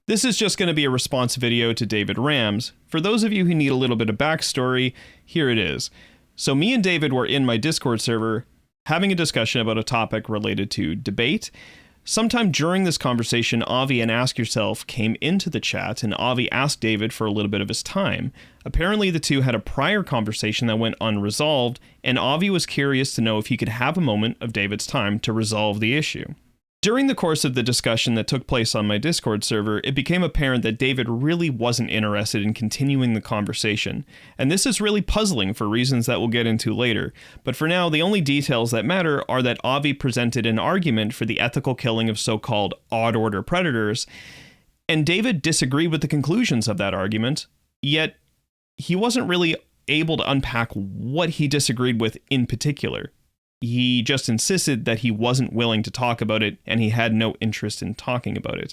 This is just going to be a response video to David Rams. For those of you who need a little bit of backstory, here it is. So me and David were in my Discord server having a discussion about a topic related to debate. Sometime during this conversation, Avi and Ask Yourself came into the chat, and Avi asked David for a little bit of his time. Apparently, the two had a prior conversation that went unresolved, and Avi was curious to know if he could have a moment of David's time to resolve the issue. During the course of the discussion that took place on my Discord server, it became apparent that David really wasn't interested in continuing the conversation, and this is really puzzling for reasons that we'll get into later. But for now, the only details that matter are that Avi presented an argument for the ethical killing of so-called odd-order predators, and David disagreed with the conclusions of that argument, yet he wasn't really able to unpack what he disagreed with in particular. He just insisted that he wasn't willing to talk about it, and he had no interest in talking about it.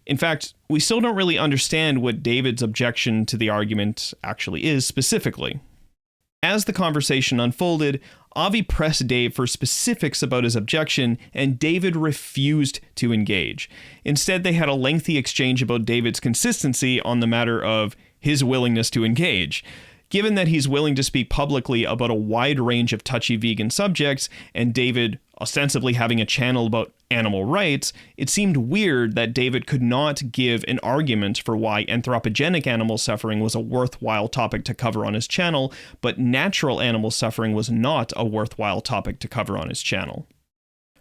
In fact, we still don't really understand what David's objection to the argument actually is specifically. As the conversation unfolded, Avi pressed Dave for specifics about his objection, and David refused to engage. Instead, they had a lengthy exchange about David's consistency on the matter of his willingness to engage. Given that he's willing to speak publicly about a wide range of touchy vegan subjects, and David ostensibly having a channel about animal rights, it seemed weird that David could not give an argument for why anthropogenic animal suffering was a worthwhile topic to cover on his channel, but natural animal suffering was not a worthwhile topic to cover on his channel.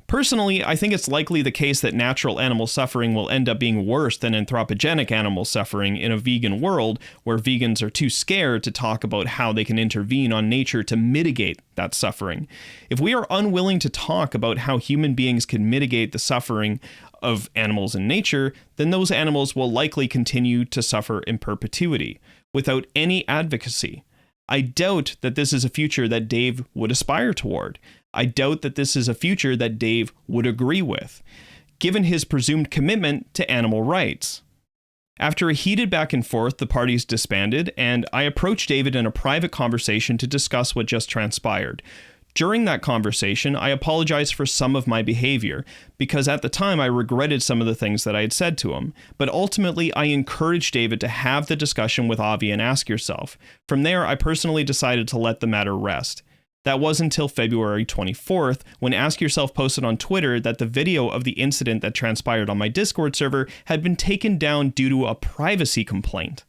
Personally, I think it's likely the case that natural animal suffering will end up being worse than anthropogenic animal suffering in a vegan world where vegans are too scared to talk about how they can intervene on nature to mitigate that suffering. If we are unwilling to talk about how human beings can mitigate the suffering of animals in nature, then those animals will likely continue to suffer in perpetuity, without any advocacy. I doubt that this is a future that Dave would aspire toward. I doubt that this is a future that Dave would agree with, given his presumed commitment to animal rights. After a heated back and forth, the parties disbanded, and I approached David in a private conversation to discuss what just transpired. During that conversation, I apologized for some of my behavior, because at the time I regretted some of the things that I had said to him. But ultimately, I encouraged David to have the discussion with Avi and Ask Yourself. From there, I personally decided to let the matter rest. That was until February 24th, when Ask Yourself posted on Twitter that the video of the incident that transpired on my Discord server had been taken down due to a privacy complaint.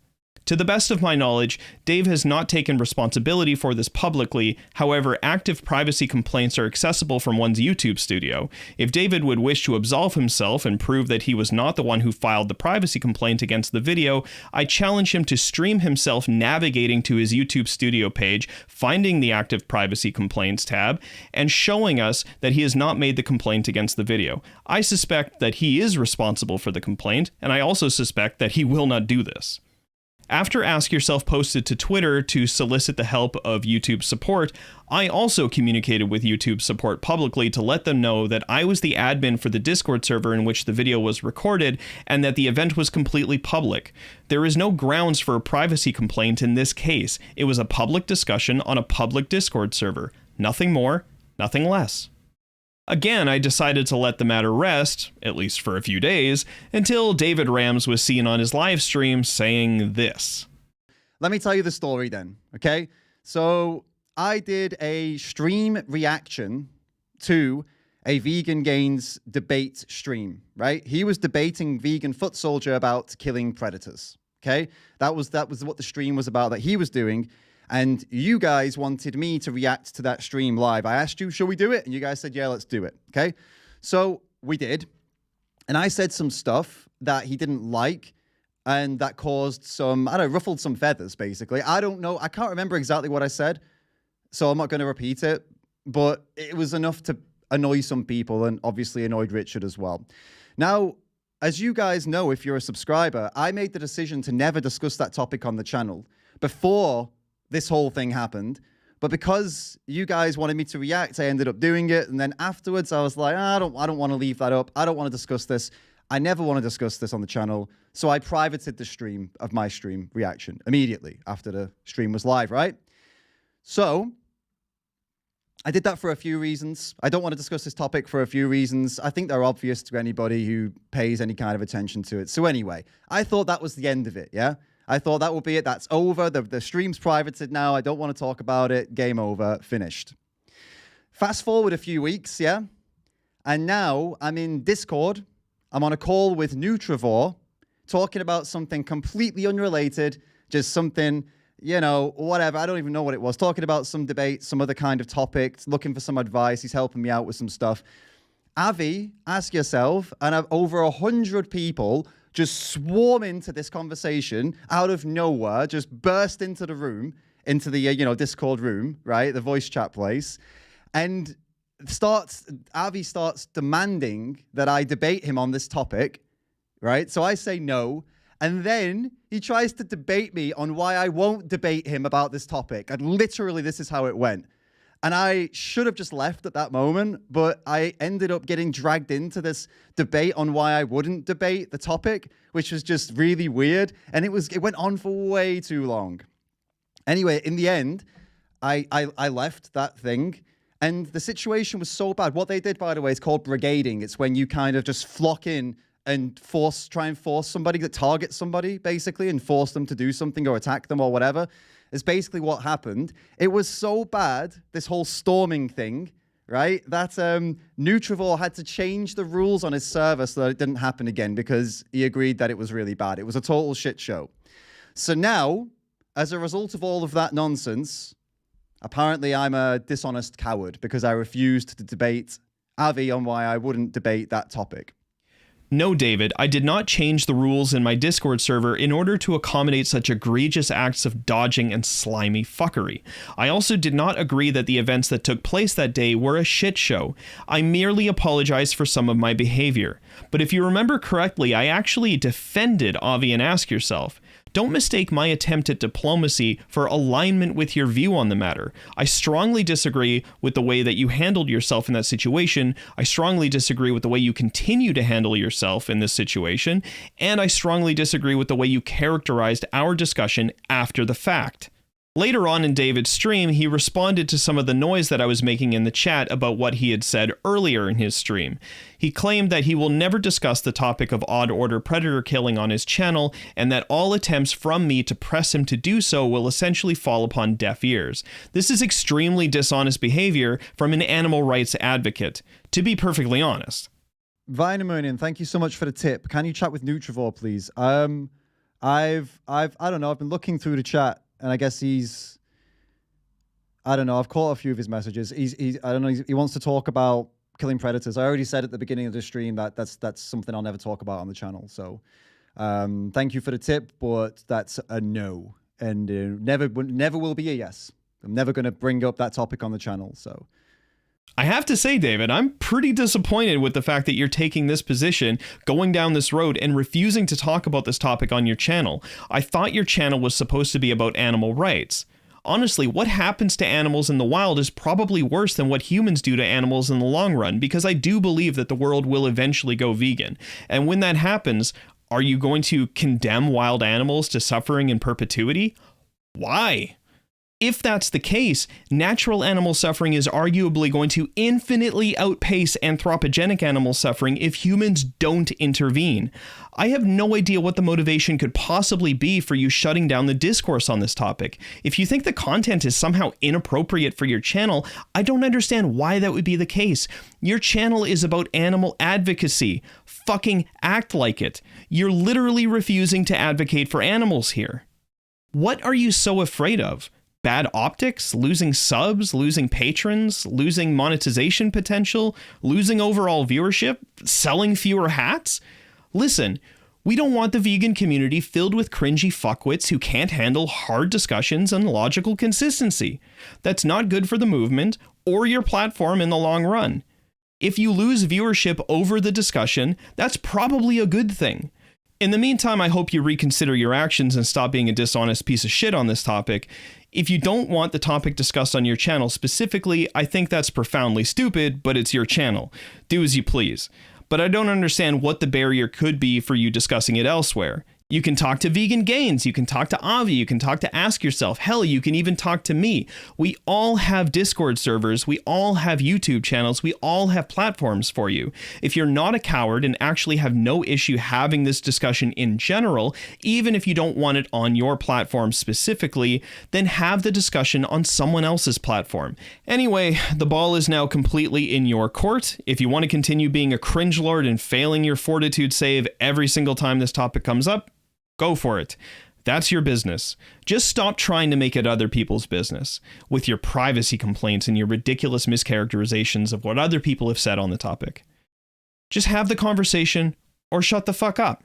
To the best of my knowledge, Dave has not taken responsibility for this publicly. However, active privacy complaints are accessible from one's YouTube studio. If David would wish to absolve himself and prove that he was not the one who filed the privacy complaint against the video, I challenge him to stream himself navigating to his YouTube studio page, finding the active privacy complaints tab, and showing us that he has not made the complaint against the video. I suspect that he is responsible for the complaint, and I also suspect that he will not do this. After Ask Yourself posted to Twitter to solicit the help of YouTube support, I also communicated with YouTube support publicly to let them know that I was the admin for the Discord server in which the video was recorded and that the event was completely public. There is no grounds for a privacy complaint in this case. It was a public discussion on a public Discord server. Nothing more, nothing less. Again, I decided to let the matter rest, at least for a few days, until David Rams was seen on his live stream saying this. Let me tell you the story then, okay? So I did a stream reaction to a Vegan Gains debate stream, right? He was debating Vegan Foot Soldier about killing predators, okay? That was what the stream was about that he was doing. And you guys wanted me to react to that stream live. I asked you, shall we do it? And you guys said, yeah, let's do it. Okay. So we did. And I said some stuff that he didn't like and that caused some, I don't know, ruffled some feathers, basically. I don't know. I can't remember exactly what I said. So I'm not going to repeat it. But it was enough to annoy some people and obviously annoyed Richard as well. Now, as you guys know, if you're a subscriber, I made the decision to never discuss that topic on the channel before this whole thing happened, but because you guys wanted me to react, I ended up doing it. And then afterwards, I was like, I don't want to leave that up. I don't want to discuss this. I never want to discuss this on the channel. So I privated the stream of my stream reaction immediately after the stream was live, right? So I did that for a few reasons. I don't want to discuss this topic for a few reasons. I think they're obvious to anybody who pays any kind of attention to it. So anyway, I thought that was the end of it, yeah? I thought that would be it. That's over. The stream's privated now. I don't want to talk about it. Game over. Finished. Fast forward a few weeks, yeah? And now I'm in Discord. I'm on a call with Nutrivore talking about something completely unrelated, just something, you know, whatever. I don't even know what it was. Talking about some debate, some other kind of topic, looking for some advice. He's helping me out with some stuff. Avi, ask yourself, and I've over 100 people just swarm into this conversation out of nowhere, just burst into the room, into the, Discord room, right? The voice chat place. And Avi starts demanding that I debate him on this topic, right? So I say no. And then he tries to debate me on why I won't debate him about this topic. And literally, this is how it went. And I should have just left at that moment, but I ended up getting dragged into this debate on why I wouldn't debate the topic, which was just really weird. And it went on for way too long. Anyway, in the end, I left that thing. And the situation was so bad. What they did, by the way, is called brigading. It's when you kind of just flock in and try and force somebody to target somebody, basically, and force them to do something or attack them or whatever. Is basically what happened. It was so bad, this whole storming thing, right, that Nutrivore had to change the rules on his server so that it didn't happen again because he agreed that it was really bad. It was a total shit show. So now, as a result of all of that nonsense, apparently I'm a dishonest coward because I refused to debate Avi on why I wouldn't debate that topic. No, David, I did not change the rules in my Discord server in order to accommodate such egregious acts of dodging and slimy fuckery. I also did not agree that the events that took place that day were a shit show. I merely apologized for some of my behavior. But if you remember correctly, I actually defended Avi and Ask Yourself. Don't mistake my attempt at diplomacy for alignment with your view on the matter. I strongly disagree with the way that you handled yourself in that situation. I strongly disagree with the way you continue to handle yourself in this situation. And I strongly disagree with the way you characterized our discussion after the fact. Later on in David's stream, he responded to some of the noise that I was making in the chat about what he had said earlier in his stream. He claimed that he will never discuss the topic of odd order predator killing on his channel, and that all attempts from me to press him to do so will essentially fall upon deaf ears. This is extremely dishonest behavior from an animal rights advocate, to be perfectly honest. Vinemonian, thank you so much for the tip. Can you chat with Nutrivore, please? I don't know, I've been looking through the chat. And I guess I don't know, I've caught a few of his messages. I don't know, he wants to talk about killing predators. I already said at the beginning of the stream that that's something I'll never talk about on the channel. So thank you for the tip, but that's a no. And never will be a yes. I'm never going to bring up that topic on the channel, so... I have to say, David, I'm pretty disappointed with the fact that you're taking this position, going down this road, and refusing to talk about this topic on your channel. I thought your channel was supposed to be about animal rights. Honestly, what happens to animals in the wild is probably worse than what humans do to animals in the long run, because I do believe that the world will eventually go vegan. And when that happens, are you going to condemn wild animals to suffering in perpetuity? Why? If that's the case, natural animal suffering is arguably going to infinitely outpace anthropogenic animal suffering if humans don't intervene. I have no idea what the motivation could possibly be for you shutting down the discourse on this topic. If you think the content is somehow inappropriate for your channel, I don't understand why that would be the case. Your channel is about animal advocacy. Fucking act like it. You're literally refusing to advocate for animals here. What are you so afraid of? Bad optics, losing subs, losing patrons, losing monetization potential, losing overall viewership, selling fewer hats? Listen, we don't want the vegan community filled with cringy fuckwits who can't handle hard discussions and logical consistency. That's not good for the movement or your platform in the long run. If you lose viewership over the discussion, that's probably a good thing. In the meantime, I hope you reconsider your actions and stop being a dishonest piece of shit on this topic. If you don't want the topic discussed on your channel specifically, I think that's profoundly stupid, but it's your channel. Do as you please. But I don't understand what the barrier could be for you discussing it elsewhere. You can talk to Vegan Gains, you can talk to Avi, you can talk to Ask Yourself. Hell, you can even talk to me. We all have Discord servers, we all have YouTube channels, we all have platforms for you. If you're not a coward and actually have no issue having this discussion in general, even if you don't want it on your platform specifically, then have the discussion on someone else's platform. Anyway, the ball is now completely in your court. If you want to continue being a cringe lord and failing your fortitude save every single time this topic comes up, go for it. That's your business. Just stop trying to make it other people's business with your privacy complaints and your ridiculous mischaracterizations of what other people have said on the topic. Just have the conversation or shut the fuck up.